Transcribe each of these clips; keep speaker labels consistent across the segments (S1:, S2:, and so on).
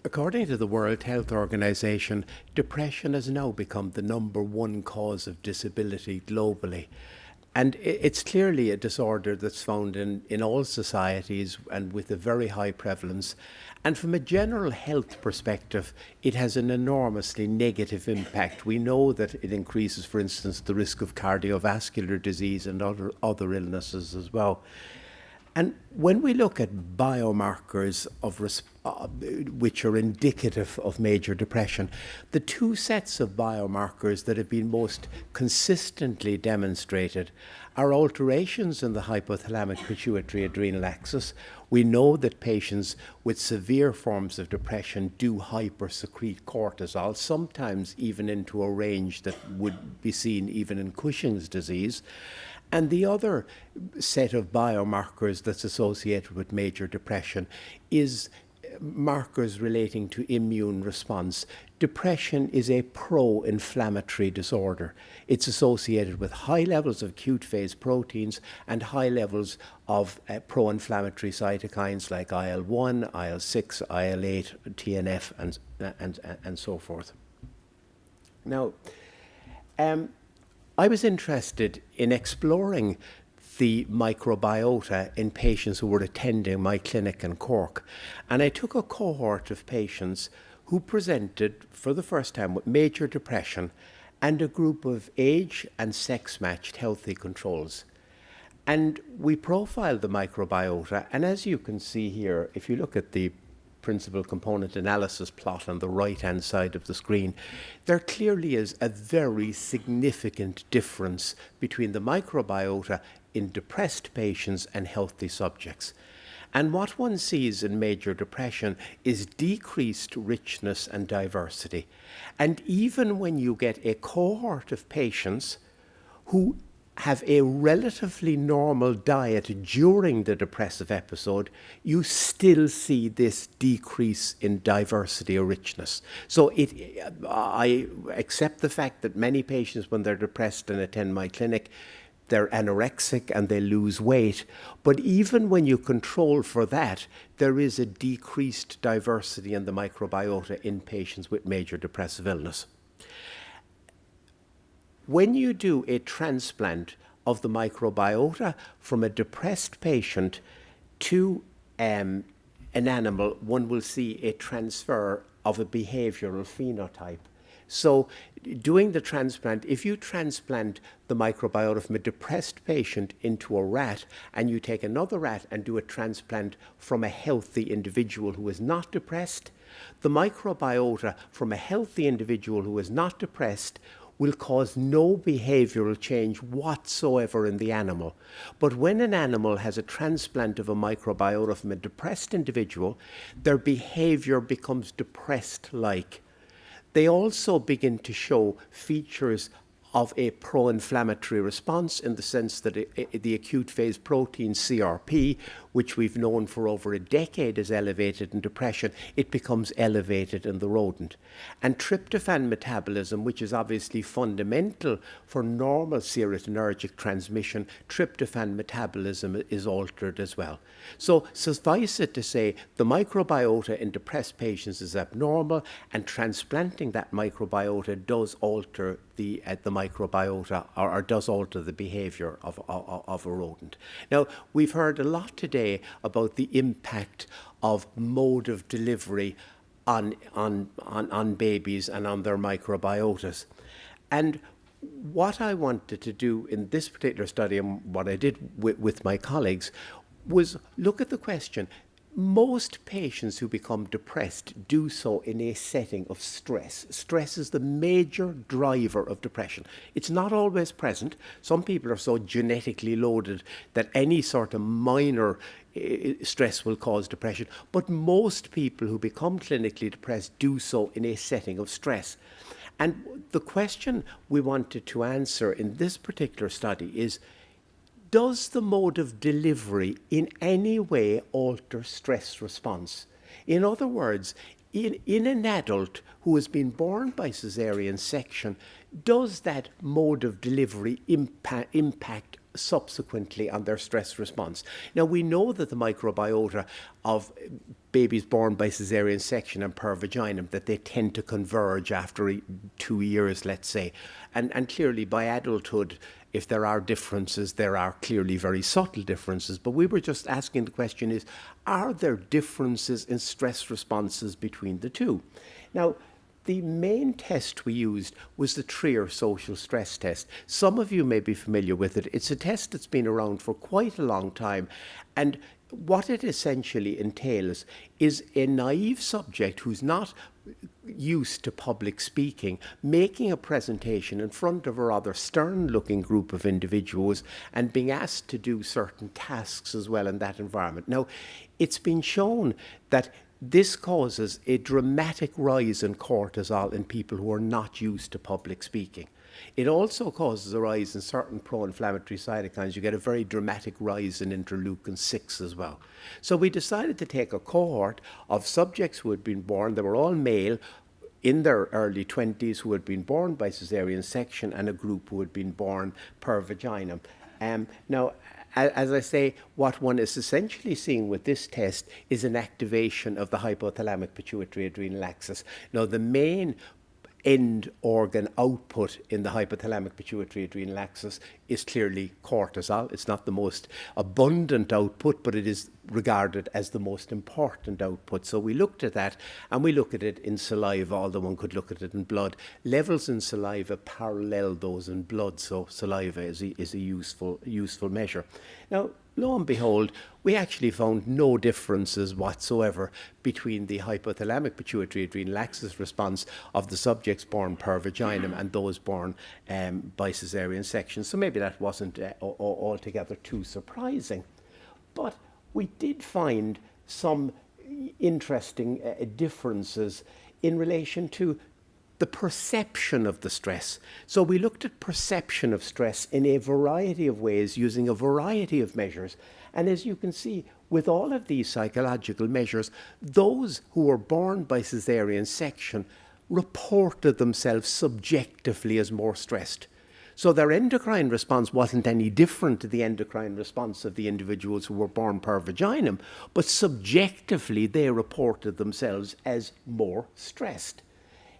S1: According to the World Health Organization, depression has now become the #1 cause of disability globally. And it's clearly a disorder that's found in all societies and with a very high prevalence. And from a general health perspective, it has an enormously negative impact. We know that it increases, for instance, the risk of cardiovascular disease and other illnesses as well. And when we look at biomarkers which are indicative of major depression, the two sets of biomarkers that have been most consistently demonstrated are alterations in the hypothalamic-Pituitary-Adrenal Axis. We know that patients with severe forms of depression do hypersecrete cortisol, sometimes even into a range that would be seen even in Cushing's disease. And the other set of biomarkers that's associated with major depression is markers relating to immune response. Depression is a pro-inflammatory disorder. It's associated with high levels of acute phase proteins and high levels of pro-inflammatory cytokines like IL-1, IL-6, IL-8, TNF, and so forth. Now, I was interested in exploring the microbiota in patients who were attending my clinic in Cork. And I took a cohort of patients who presented for the first time with major depression and a group of age and sex-matched healthy controls. And we profiled the microbiota, and as you can see here, if you look at the principal component analysis plot on the right-hand side of the screen, there clearly is a very significant difference between the microbiota in depressed patients and healthy subjects. And what one sees in major depression is decreased richness and diversity. And even when you get a cohort of patients who have a relatively normal diet during the depressive episode, you still see this decrease in diversity or richness. So I accept the fact that many patients, when they're depressed and attend my clinic, they're anorexic and they lose weight. But even when you control for that, there is a decreased diversity in the microbiota in patients with major depressive illness. When you do a transplant of the microbiota from a depressed patient to an animal, one will see a transfer of a behavioral phenotype. So doing the transplant, if you transplant the microbiota from a depressed patient into a rat, and you take another rat and do a transplant from a healthy individual who is not depressed, the microbiota from a healthy individual who is not depressed will cause no behavioral change whatsoever in the animal. But when an animal has a transplant of a microbiota from a depressed individual, their behavior becomes depressed-like. They also begin to show features of a pro-inflammatory response in the sense that the acute phase protein CRP, which we've known for over a decade is elevated in depression, it becomes elevated in the rodent. And tryptophan metabolism, which is obviously fundamental for normal serotonergic transmission, tryptophan metabolism is altered as well. So suffice it to say, the microbiota in depressed patients is abnormal, and transplanting that microbiota does alter the microbiota or does alter the behavior of a rodent. Now, we've heard a lot today about the impact of mode of delivery on babies and on their microbiotas. And what I wanted to do in this particular study, and what I did with my colleagues, was look at the question. Most patients who become depressed do so in a setting of stress. Stress is the major driver of depression. It's not always present. Some people are so genetically loaded that any sort of minor stress will cause depression. But most people who become clinically depressed do so in a setting of stress. And the question we wanted to answer in this particular study is, does the mode of delivery in any way alter stress response? In other words, in an adult who has been born by cesarean section, does that mode of delivery impact subsequently on their stress response. Now, we know that the microbiota of babies born by caesarean section and per vaginum, that they tend to converge after 2 years, let's say. And clearly by adulthood, if there are differences, there are clearly very subtle differences. But we were just asking the question is, are there differences in stress responses between the two? Now, the main test we used was the Trier social stress test. Some of you may be familiar with it. It's a test that's been around for quite a long time. And what it essentially entails is a naive subject who's not used to public speaking, making a presentation in front of a rather stern-looking group of individuals and being asked to do certain tasks as well in that environment. Now, it's been shown that this causes a dramatic rise in cortisol in people who are not used to public speaking. It also causes a rise in certain pro-inflammatory cytokines. You get a very dramatic rise in interleukin-6 as well. So we decided to take a cohort of subjects who had been born, they were all male, in their early 20s, who had been born by caesarean section, and a group who had been born per vaginum. Now, as I say, what one is essentially seeing with this test is an activation of the hypothalamic-pituitary-adrenal axis. Now, the main end organ output in the hypothalamic-pituitary-adrenal axis is clearly cortisol. It's not the most abundant output, but it is regarded as the most important output. So we looked at that, and we look at it in saliva, although one could look at it in blood. Levels in saliva parallel those in blood, so saliva is a useful measure. Now, lo and behold, we actually found no differences whatsoever between the hypothalamic-pituitary-adrenal axis response of the subjects born per vaginum and those born by caesarean section. So maybe that wasn't altogether too surprising. But we did find some interesting differences in relation to the perception of the stress. So we looked at perception of stress in a variety of ways using a variety of measures. And as you can see, with all of these psychological measures, those who were born by caesarean section reported themselves subjectively as more stressed. So their endocrine response wasn't any different to the endocrine response of the individuals who were born per vaginum, but subjectively they reported themselves as more stressed.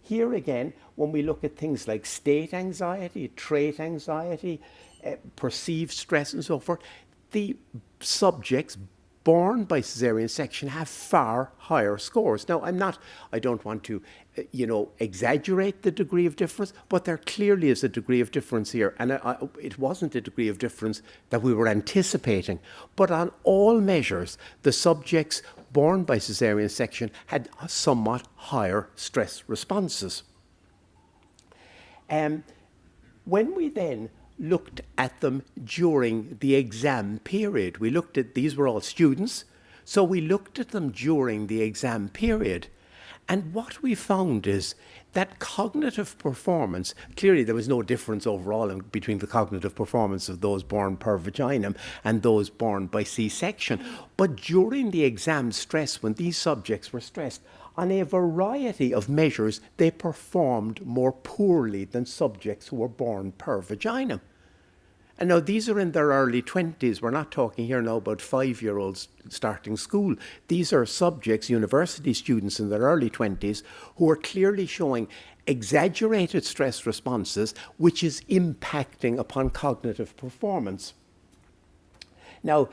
S1: Here again, when we look at things like state anxiety, trait anxiety, perceived stress and so forth, the subjects born by caesarean section have far higher scores. Now, I don't want to, exaggerate the degree of difference, but there clearly is a degree of difference here. And it wasn't a degree of difference that we were anticipating. But on all measures, the subjects born by caesarean section had somewhat higher stress responses. When we then looked at them during the exam period, these were all students, so we looked at them during the exam period. And what we found is that cognitive performance, clearly there was no difference overall between the cognitive performance of those born per vaginum and those born by C-section. But during the exam stress, when these subjects were stressed, on a variety of measures, they performed more poorly than subjects who were born per vaginum. And now these are in their early 20s. We're not talking here now about 5-year-olds starting school. These are subjects, university students in their early 20s, who are clearly showing exaggerated stress responses, which is impacting upon cognitive performance. Now,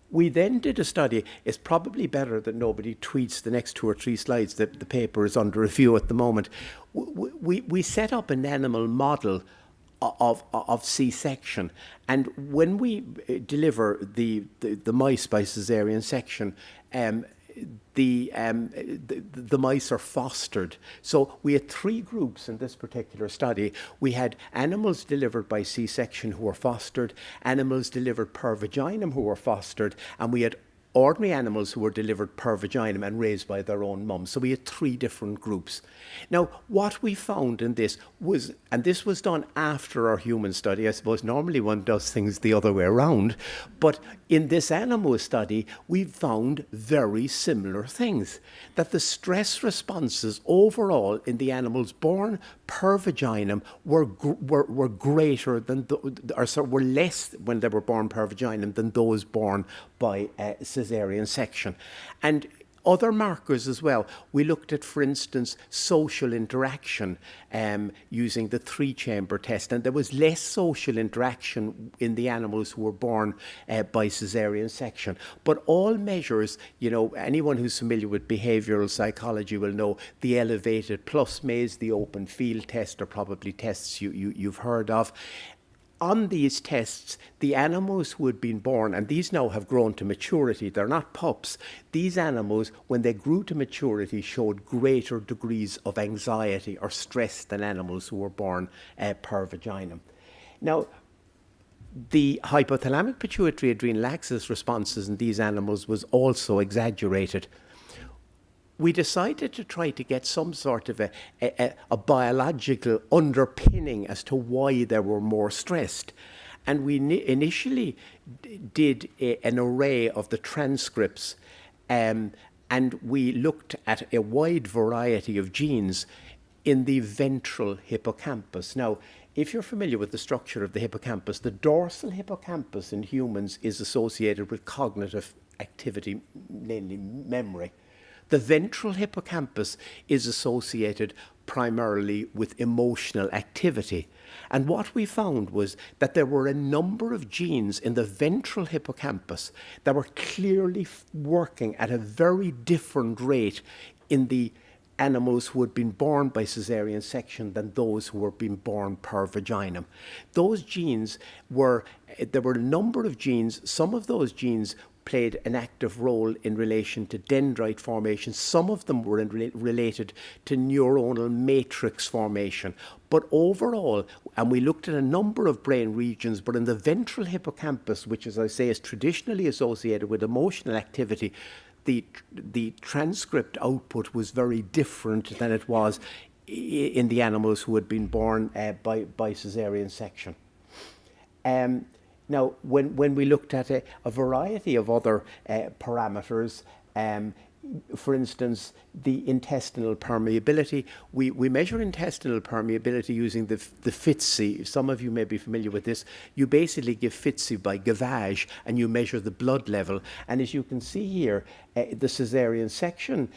S1: we then did a study. It's probably better that nobody tweets the next 2 or 3 slides. The paper is under review at the moment. We set up an animal model of C-section, and when we deliver the mice by caesarean section, the mice are fostered. So we had 3 groups in this particular study. We had animals delivered by C-section who were fostered, animals delivered per vaginum who were fostered, and we had ordinary animals who were delivered per vaginum and raised by their own mums. So we had 3 different groups. Now, what we found in this was, and this was done after our human study, I suppose normally one does things the other way around, but in this animal study, we found very similar things, that the stress responses overall in the animals born per vaginum were greater than, were less when they were born per vaginum than those born by cesarean section. And other markers as well. We looked at, for instance, social interaction using the 3-chamber test, and there was less social interaction in the animals who were born by cesarean section. But all measures, you know, anyone who's familiar with behavioral psychology will know the elevated plus maze, the open field test, are probably tests you've heard of. On these tests, the animals who had been born, and these now have grown to maturity, they're not pups, these animals, when they grew to maturity, showed greater degrees of anxiety or stress than animals who were born per vaginum. Now, the hypothalamic-pituitary-adrenal axis responses in these animals was also exaggerated. We decided to try to get some sort of a biological underpinning as to why they were more stressed. And we initially did an array of the transcripts, and we looked at a wide variety of genes in the ventral hippocampus. Now, if you're familiar with the structure of the hippocampus, the dorsal hippocampus in humans is associated with cognitive activity, mainly memory. The ventral hippocampus is associated primarily with emotional activity. And what we found was that there were a number of genes in the ventral hippocampus that were clearly working at a very different rate in the animals who had been born by cesarean section than those who were being born per vaginum. Those genes were, there were a number of genes, some of those genes played an active role in relation to dendrite formation. Some of them were related to neuronal matrix formation. But overall, and we looked at a number of brain regions, but in the ventral hippocampus, which, as I say, is traditionally associated with emotional activity, the transcript output was very different than it was in the animals who had been born by cesarean section. Now, when we looked at a variety of other parameters, for instance, the intestinal permeability, we measure intestinal permeability using the FITSE. Some of you may be familiar with this. You basically give FITSE by gavage and you measure the blood level. And as you can see here, the cesarean section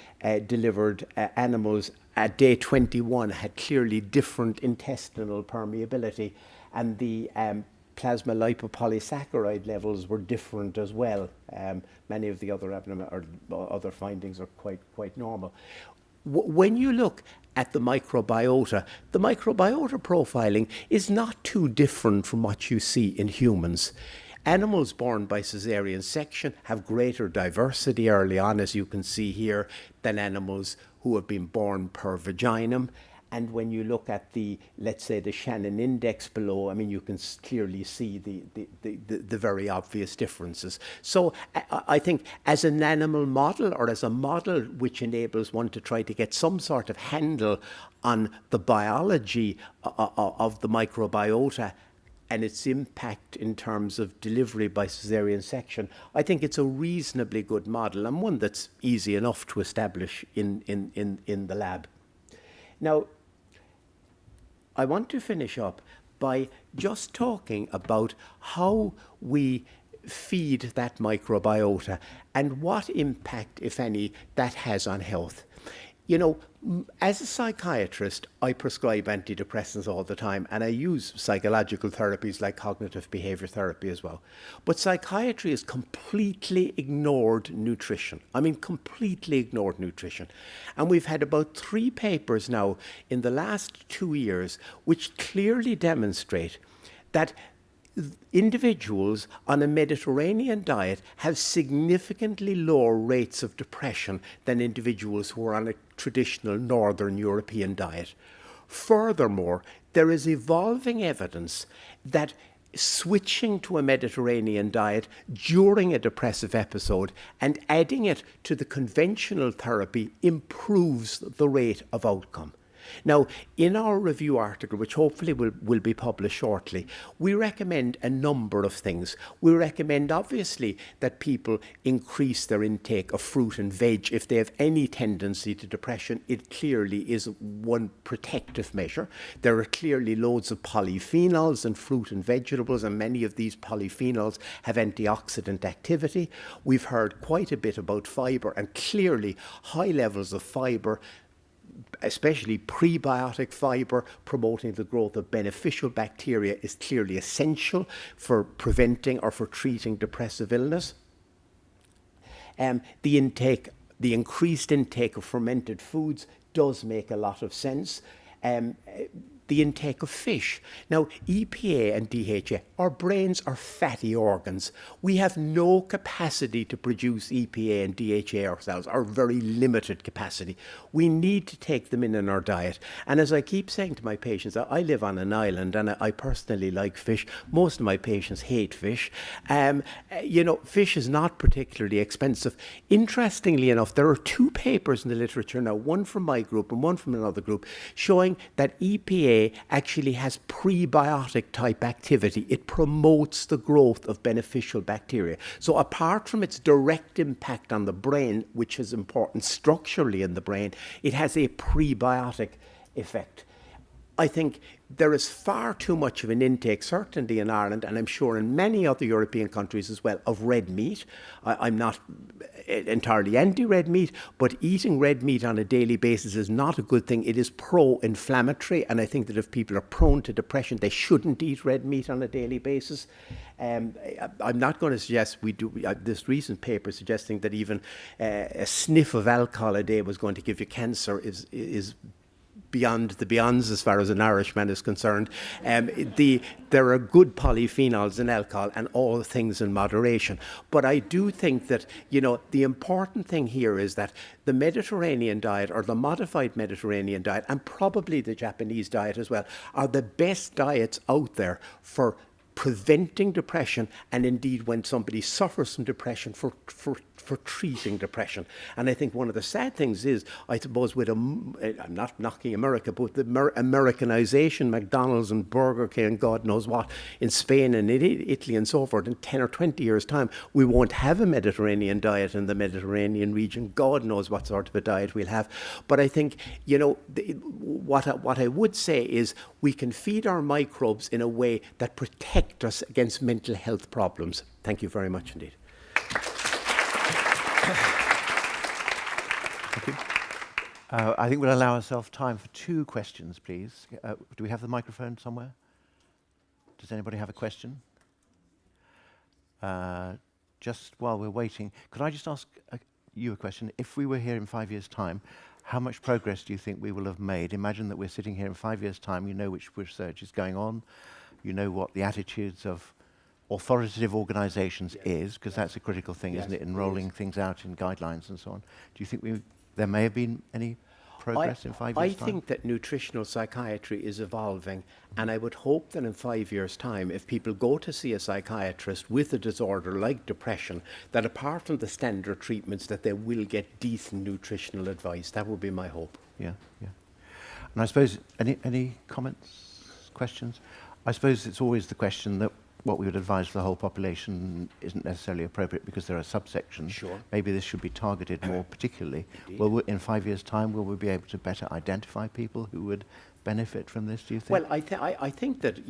S1: delivered animals at day 21 had clearly different intestinal permeability, and the plasma lipopolysaccharide levels were different as well. Many of the other findings are quite normal. When you look at the microbiota profiling is not too different from what you see in humans. Animals born by cesarean section have greater diversity early on, as you can see here, than animals who have been born per vaginum. And when you look at the, let's say, the Shannon index below, I mean, you can clearly see the very obvious differences. So I think as an animal model, or as a model which enables one to try to get some sort of handle on the biology of the microbiota and its impact in terms of delivery by cesarean section, I think it's a reasonably good model, and one that's easy enough to establish in the lab. Now, I want to finish up by just talking about how we feed that microbiota and what impact, if any, that has on health. You know, as a psychiatrist, I prescribe antidepressants all the time, and I use psychological therapies like cognitive behavior therapy as well. But psychiatry has completely ignored nutrition. I mean, completely ignored nutrition. And we've had about 3 papers now in the last 2 years which clearly demonstrate that individuals on a Mediterranean diet have significantly lower rates of depression than individuals who are on a traditional Northern European diet. Furthermore, there is evolving evidence that switching to a Mediterranean diet during a depressive episode and adding it to the conventional therapy improves the rate of outcome. Now, in our review article, which hopefully will be published shortly, we recommend a number of things. We recommend, obviously, that people increase their intake of fruit and veg. If they have any tendency to depression, it clearly is one protective measure. There are clearly loads of polyphenols in fruit and vegetables, and many of these polyphenols have antioxidant activity. We've heard quite a bit about fibre, and clearly high levels of fibre, especially prebiotic fibre, promoting the growth of beneficial bacteria, is clearly essential for preventing or for treating depressive illness. The increased intake of fermented foods does make a lot of sense. The intake of fish. Now, EPA and DHA, our brains are fatty organs. We have no capacity to produce EPA and DHA ourselves, our very limited capacity. We need to take them in our diet. And as I keep saying to my patients, I live on an island and I personally like fish. Most of my patients hate fish. Fish is not particularly expensive. Interestingly enough, there are 2 papers in the literature now, one from my group and one from another group, showing that EPA actually has prebiotic type activity. It promotes the growth of beneficial bacteria. So apart from its direct impact on the brain, which is important structurally in the brain, it has a prebiotic effect. I think there is far too much of an intake, certainly in Ireland, and I'm sure in many other European countries as well, of red meat. I'm not entirely anti-red meat, but eating red meat on a daily basis is not a good thing. It is pro-inflammatory, and I think that if people are prone to depression, they shouldn't eat red meat on a daily basis. I'm not going to suggest we do this recent paper suggesting that even a sniff of alcohol a day was going to give you cancer is beyond the beyonds as far as an Irishman is concerned. There are good polyphenols in alcohol and all things in moderation. But I do think that, the important thing here is that the Mediterranean diet, or the modified Mediterranean diet, and probably the Japanese diet as well, are the best diets out there for preventing depression, and indeed when somebody suffers from depression, for treating depression. And I think one of the sad things is, I suppose, I'm not knocking America, but the Americanization, McDonald's and Burger King and God knows what, in Spain and Italy and so forth, in 10 or 20 years' time, we won't have a Mediterranean diet in the Mediterranean region. God knows what sort of a diet we'll have. But I think, what I would say is we can feed our microbes in a way that protect us against mental health problems. Thank you very much indeed.
S2: Thank you. I think we'll allow ourselves time for 2 questions, please. Do we have the microphone somewhere? Does anybody have a question? Just while we're waiting, could I just ask you a question? If we were here in 5 years' time, how much progress do you think we will have made? Imagine that we're sitting here in 5 years' time, you know which research is going on, you know what the attitudes of authoritative organizations is, because that's a critical thing, isn't it, in rolling things out in guidelines and so on. Do you think there may have been any progress in 5 years' time?
S1: I think that nutritional psychiatry is evolving, and I would hope that in 5 years' time, if people go to see a psychiatrist with a disorder like depression, that apart from the standard treatments, that they will get decent nutritional advice. That would be my hope.
S2: Yeah. And I suppose, any comments, questions? I suppose it's always the question that what we would advise for the whole population isn't necessarily appropriate because there are subsections.
S1: Sure.
S2: Maybe this should be targeted more particularly. Well, in 5 years' time, will we be able to better identify people who would benefit from this, do you think?
S1: Well, I think that,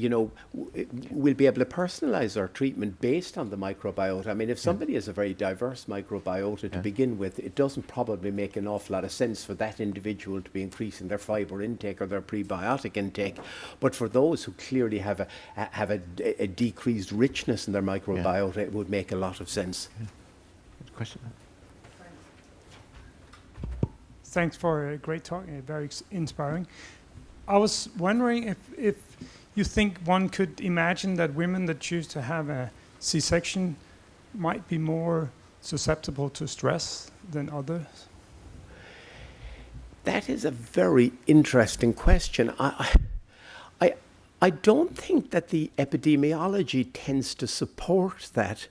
S1: we'll be able to personalize our treatment based on the microbiota. I mean, if somebody has a very diverse microbiota to begin with, it doesn't probably make an awful lot of sense for that individual to be increasing their fibre intake or their prebiotic intake. But for those who clearly have a decreased richness in their microbiota, it would make a lot of sense.
S2: Question?
S3: Thanks for a great talk, very inspiring. I was wondering if you think one could imagine that women that choose to have a C-section might be more susceptible to stress than others?
S1: That is a very interesting question. I don't think that the epidemiology tends to support that.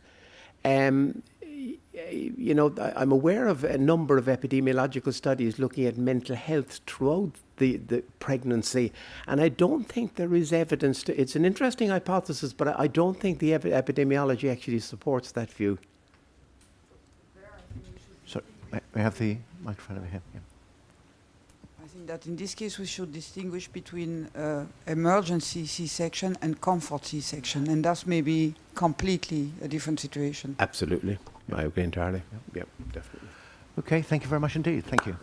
S1: You know, I'm aware of a number of epidemiological studies looking at mental health throughout the pregnancy, and I don't think there is evidence to. It's an interesting hypothesis, but I don't think the epidemiology actually supports that view.
S2: So we have the microphone over here. Yeah.
S4: I think that in this case we should distinguish between emergency C-section and comfort C-section, and that's maybe completely a different situation.
S1: Absolutely. I agree entirely. Yep, definitely.
S2: Okay, thank you very much indeed. Thank you.